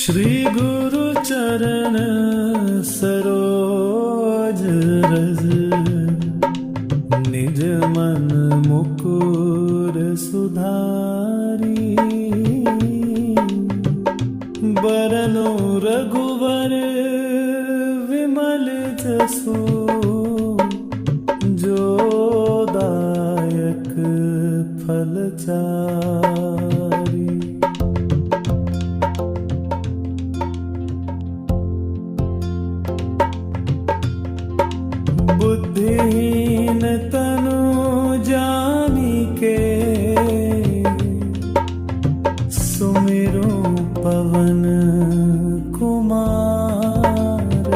श्री गुरु चरण सरोज रज, निज मन मुकुर सुधारी। बरनु रघुवर विमल जसु, जो दायक फल चारि। बुद्धिहीन तनु जानिके, सुमिरो पवन कुमार।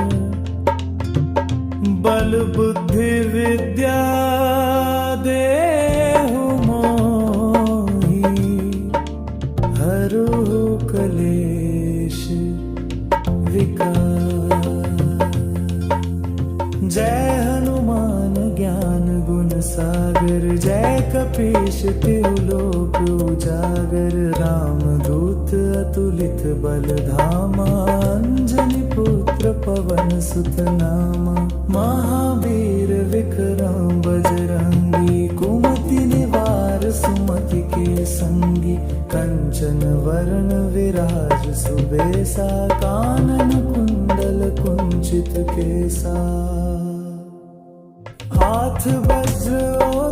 बल बुद्धि विद्या देहु मोहि, हरहु कलेश विकार। जय हनुमान ज्ञान गुण सागर, जय कपीश तिहु लोक उजागर। रामदूत अतुलित बल धामा, अंजनी पुत्र पवन सुत नामा। महावीर विक्रम बजरंगी, कुमति निवार सुमति के संगी। कंचन वरण विराज सुबेसा, कानन कुंडल कुंचित केसा। हाथ वज्र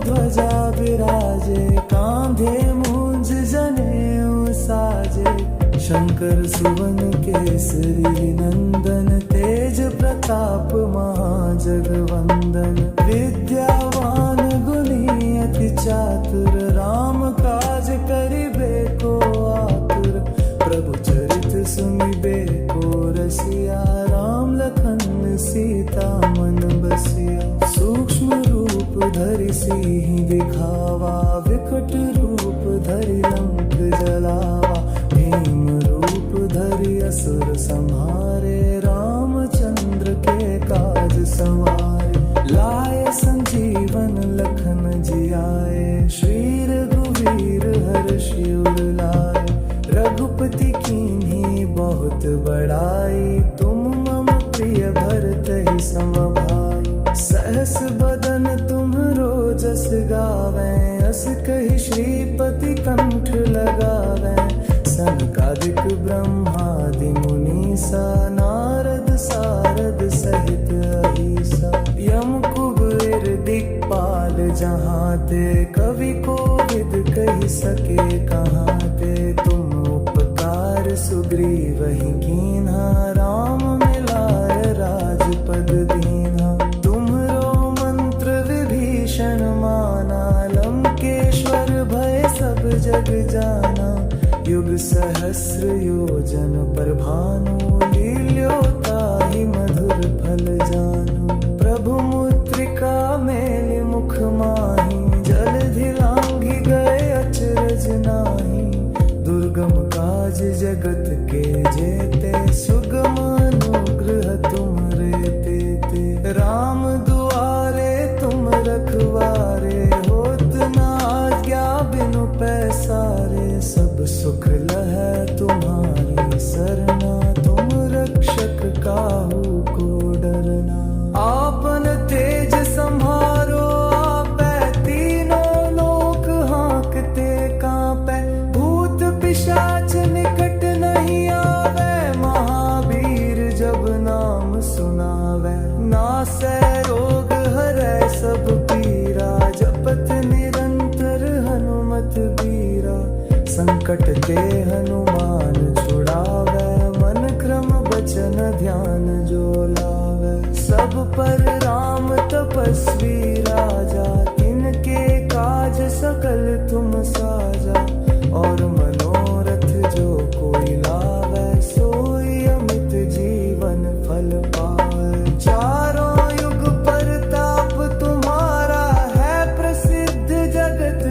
ध्वजा विराजे, कांधे मूंज जनेऊ साजे। शंकर सुवन केसरी नंदन, तेज प्रताप महाजगवंदन। विद्यावान गुणी अति चातुर, राम काज करिबे को आतुर। प्रभु चरित सुनिबे को रसिया, राम लखन सीता मन बसिया। सूक्ष्म रूप धरि सिंह दिखावा, विकट रूप धरि लंक जलावा। भीम रूप धरि असुर संहारे, रामचंद्र के काज संवारे। लाए संजीवन लखन जियाए, श्री रघुवीर हर्षि उर लाए। रघुपति कीन्ही बहुत बड़ाई, तुम मम प्रिय भरतहि सम भाई। सहस बदन तुम्हरो जस गावें, अस कहि श्रीपति कंठ लगावें। सनकादिक ब्रह्मादि मुनीसा, नारद सारद सहित अहीसा। यम कुबेर दिक्पाल जहाँ ते, कवि कोविद कहि सके कहाँ ते। तुम उपकार सुग्रीवहि कीन्हा, राम मिलाय राजपद दीन्हा। तुम्हरो मंत्र विभीषण माना, लंकेश्वर भय सब जग जाना। युग सहस्र योजन पर भानु, लील्योताहि मधुर फल जानू। प्रभु मुद्रिका मेलि मुख माहि, जलधि लांघि गए अचरज नाही। दुर्गम काज जगत के जेते, सुगम अनुग्रह तुम्हरे तेते। राम दुआरे तुम रखवारे, होत न आज्ञा बिनु पैसारे। सब सुख लहै तुम्हारी सरना, तुम रक्षक काहू को डरना। आपन तेज सम्हारो आपै, तीनों लोक हाँकते कांपै। भूत पिशाच निकट नहीं आवे, महावीर जब नाम सुनावे। नासै रोग हरै सब पीरा, जपत निरंतर हनुमत बीरा। संकट ते हनुमान छुड़ावे, मन क्रम बचन ध्यान जो लावे। सब पर राम तपस्वी राजा, तिनके काज सकल तुम साजा। और मनोरथ जो कोई लावे, सोई अमित जीवन फल पावे। चारों युग परताप तुम्हारा, है प्रसिद्ध जगत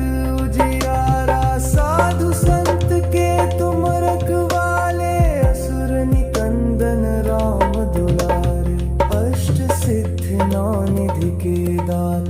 उजियारा। साधु संत के तुम रखवाले, असुर निकंदन राम दुलारे। अष्ट सिद्धि नौ निधि के दाता,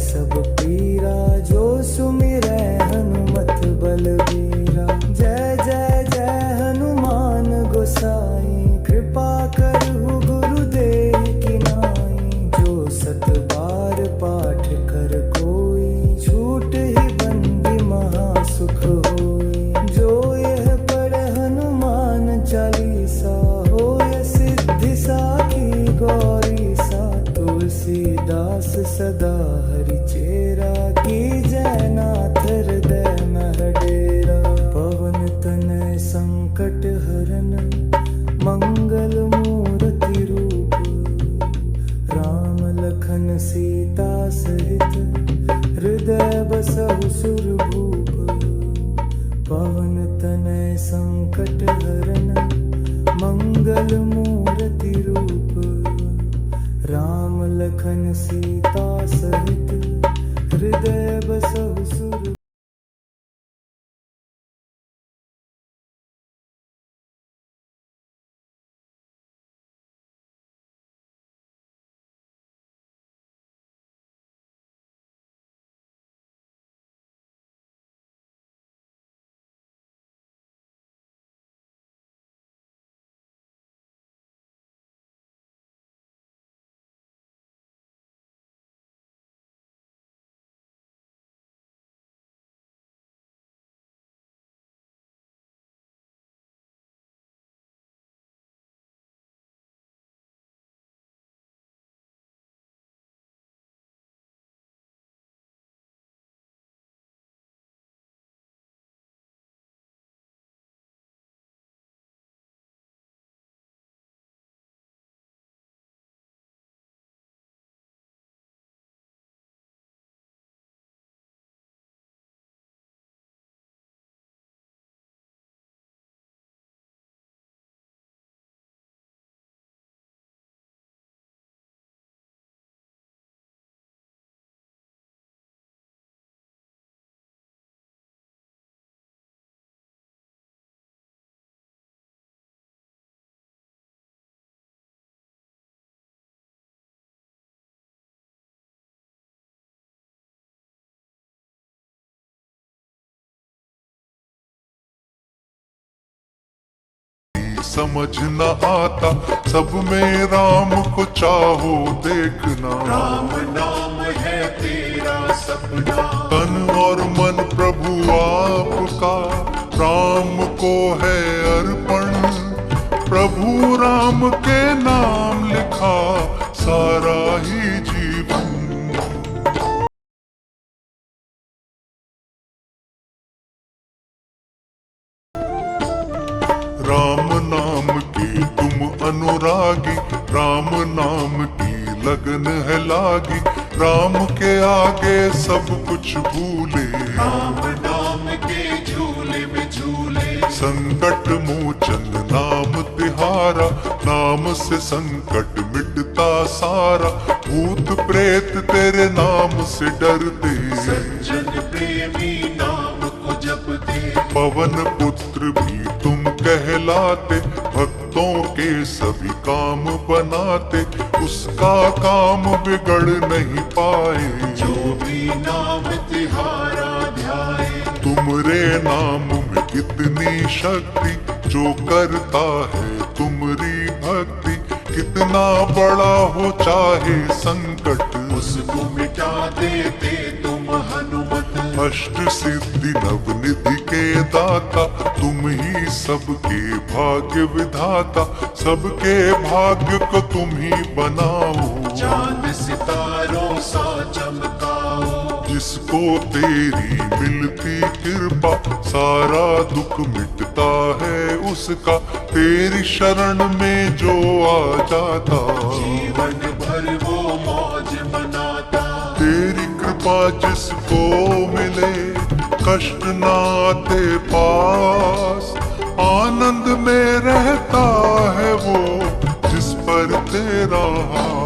सब पीरा, जो सुमिरै हनुमत बलबीरा। जय जय जय हनुमान गोसाई, कृपा करहु गुरुदेव की नाई। जो सत बार पाठ कर कोई, छूट ही बंदी महासुख होई। जो यह पढ़ हनुमान चालीसा, होय सिद्धि साखी गौरी सा। तुलसीदास सदा हरि चेरा, की जय नाथ हृदय मह डेरा। पवन तनय संकट हरन, मंगल मूर्ति रूप। राम लखन सीता सहित, हृदय बसहु सुरभूप। पवन तनय संकट हरन, मंगल मूर्ति रूप। राम लखन सीता सहित, हृदय बसहु सुर। समझ न आता, सब में राम को चाहो देखना। राम नाम है तेरा सपना, तन और मन प्रभु आपका, राम को है अर्पण। प्रभु राम के नाम लिखा, सारा ही जीवन। राम नाम की तुम अनुरागी, राम नाम की लगन है लागी। राम के आगे सब कुछ भूले, राम नाम के झूले में झूले। संकट मोचन नाम तिहारा, नाम से संकट मिटता सारा। भूत प्रेत तेरे नाम से डरते, सज्जन प्रेमी नाम को जपते। पवन पुत्र भी तुम कहलाते, भक्तों के सभी काम बनाते। उसका काम बिगड़ नहीं पाए, जो भी नाम तिहारा ध्याए। तुमरे नाम में कितनी शक्ति, जो करता है तुमरी भक्ति। कितना बड़ा हो चाहे संकट, उसको मिटा देते तुम हनुमत। अष्ट सिद्धि नवनिधि के दाता, तुम ही सबके भाग्य विधाता। सबके भाग्य को तुम ही बनाओ, चांद सितारों सा चमकाओ। जिसको तेरी मिलती कृपा, सारा दुख मिटता है उसका। तेरी शरण में जो आ जाता, जीवन भर वो मौज मनाता। तेरी कृपा जिसको मिले, कष्ट ना आते पास। आनंद में रहता है वो, जिस पर तेरा हाथ।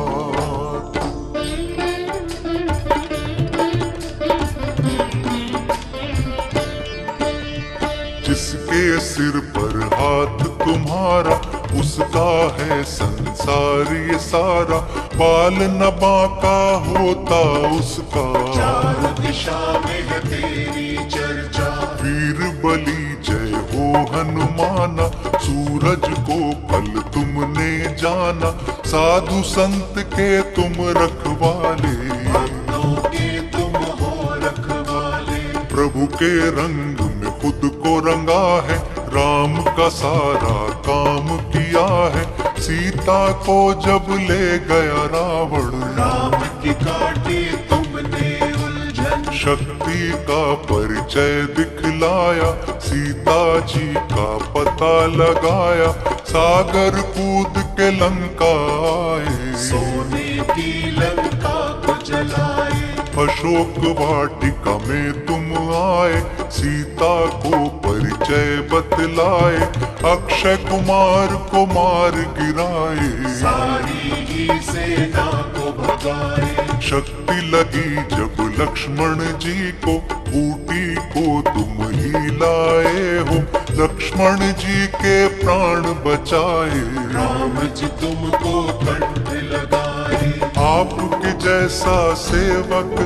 जिसके सिर पर हाथ तुम्हारा, उसका है संसार ये सारा, बाल न बांका होता उसका। चारों दिशा में है तेरी चर्चा, वीर बलि जय हो हनुमाना, सूरज को पल तुमने जाना, साधु संत के तुम रखवाले, भक्तों के तुम हो रखवाले। प्रभु के रंग में खुद को रंगा है, राम का सारा काम किया है, सीता को जब ले गया रावण, राम की काटी तुमने उलझन, शक्ति का परिचय दिखलाया, सीता जी का पता लगाया, सागर कूद के लंका आए, सोने की लंका को जलाए। अशोक वाटिका में तुम आए, सीता को परिचय बतलाए, अक्षय कुमार को मार गिराए, सारी ही सेना को भगाए। शक्ति लगी जब लक्ष्मण जी को, ऊटी को तुम ही लाए हो, लक्ष्मण जी के प्राण बचाए, राम जी तुमको कंठ लगाए। आपके जैसा सेवक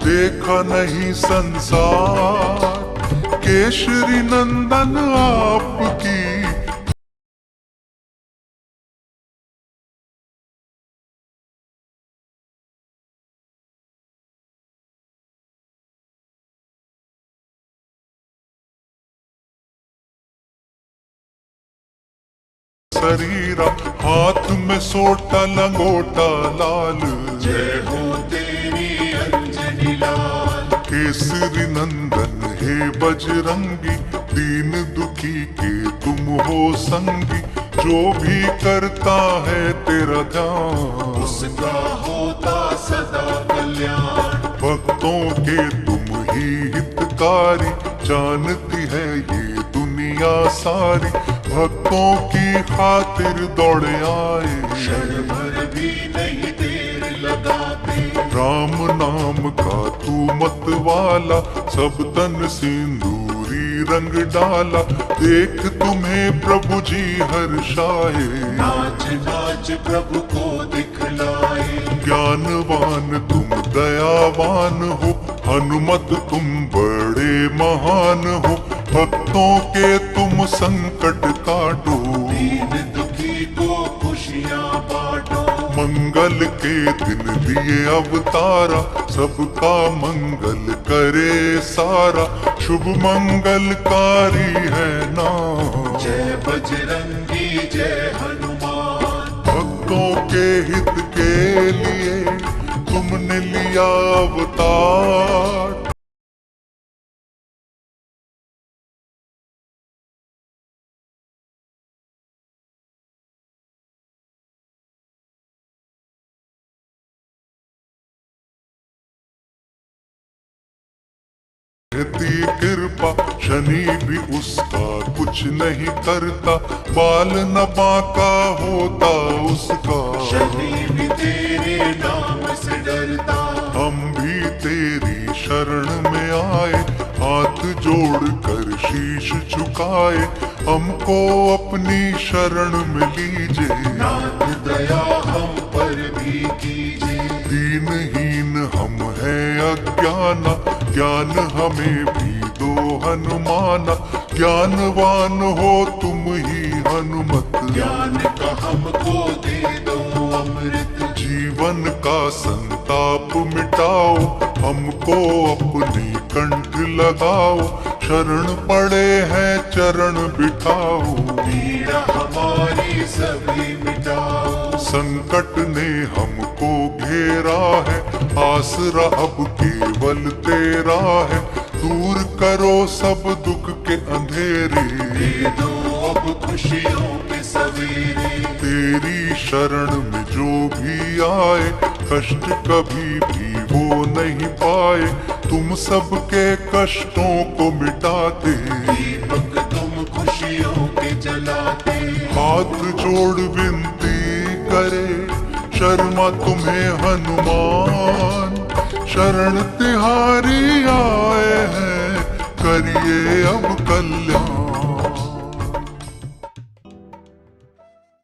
देखा नहीं संसार, केशरी नंदन आपकी शरीरा, हाथ में सोटा लंगोटा लाल, जय हो तेरी अंजनी लाल। केसरी नंदन हे बजरंगी, दीन दुखी के तुम हो संगी, जो भी करता है तेरा ध्यान, उसका होता सदा कल्याण। भक्तों के तुम ही हितकारी, जानती है ये दुनिया सारी, भक्तों की खातिर दौड़े आए, क्षण भर भी नहीं देर लगाते। राम नाम का तू मत वाला, सब तन सिंदूरी रंग डाला, देख तुम्हें प्रभु जी हर्षाए, नाच नाच प्रभु को दिखलाए। ज्ञानवान तुम दयावान हो, हनुमत तुम बड़े महान हो, भक्तों के तुम संकट काटो, दीन दुखी को खुशियाँ बांटो। मंगल के दिन लिए अवतारा, सबका मंगल करे सारा, शुभ मंगलकारी है नाम, जय बजरंगी जय हनुमान। भक्तों के हित के लिए तुमने लिया अवतार, रहती कृपा, शनि भी उसका कुछ नहीं करता, बाल न बांका होता उसका, शनि भी तेरे नाम से डरता। हम भी तेरी शरण में आए, हाथ जोड़ कर शीश झुकाए, हमको अपनी शरण में लीजिए, नाथ दया हम पर भी कीजिए। दीनहीन हम हैं अज्ञाना, ज्ञान हमें भी दो हनुमाना, ज्ञानवान हो तुम ही हनुमत, ज्ञान का हमको दे दो अमृत। जीवन का संताप मिटाओ, हमको अपनी कंठ लगाओ, शरण पड़े हैं चरण बिठाओ, पीड़ा हमारी सभी मिटाओ। संकट ने हमको घेरा है, आसरा अब केवल तेरा है, दूर करो सब दुख के अंधेरे, दे दो अब खुशियों के सवेरे। तेरी शरण में जो भी आए, कष्ट कभी भी वो नहीं पाए, तुम सबके कष्टों को मिटाते, दीपक तुम खुशियों के जलाते। हाथ जोड़ विनती करे, शर्मा तुम्हें हनुमान, शरण तिहारी आए हैं।